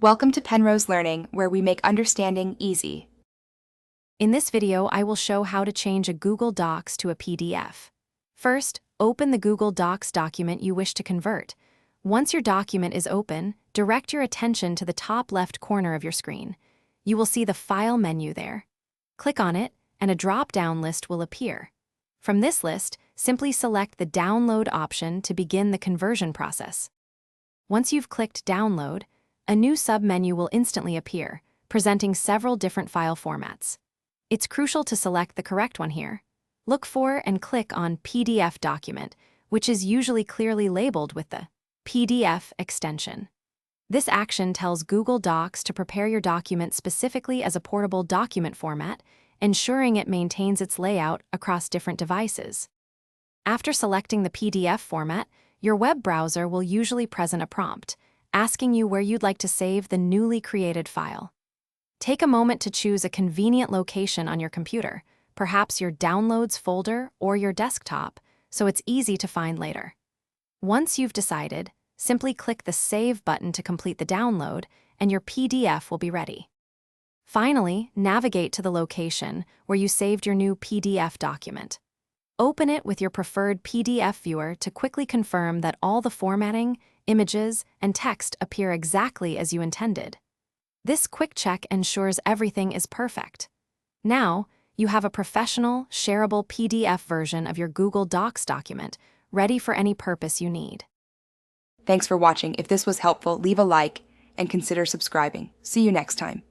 Welcome to Penrose Learning, where we make understanding easy. In this video, I will show how to change a Google Docs to a PDF. First, open the Google Docs document you wish to convert. Once your document is open, direct your attention to the top left corner of your screen. You will see the File menu there. Click on it, and a drop-down list will appear. From this list, simply select the Download option to begin the conversion process. Once you've clicked Download, a new submenu will instantly appear, presenting several different file formats. It's crucial to select the correct one here. Look for and click on PDF document, which is usually clearly labeled with the PDF extension. This action tells Google Docs to prepare your document specifically as a portable document format, ensuring it maintains its layout across different devices. After selecting the PDF format, your web browser will usually present a prompt, asking you where you'd like to save the newly created file. Take a moment to choose a convenient location on your computer, perhaps your Downloads folder or your desktop, so it's easy to find later. Once you've decided, simply click the Save button to complete the download, and your PDF will be ready. Finally, navigate to the location where you saved your new PDF document. Open it with your preferred PDF viewer to quickly confirm that all the formatting, images, and text appear exactly as you intended. This quick check ensures everything is perfect. Now, you have a professional, shareable PDF version of your Google Docs document, ready for any purpose you need. Thanks for watching. If this was helpful, leave a like and consider subscribing. See you next time.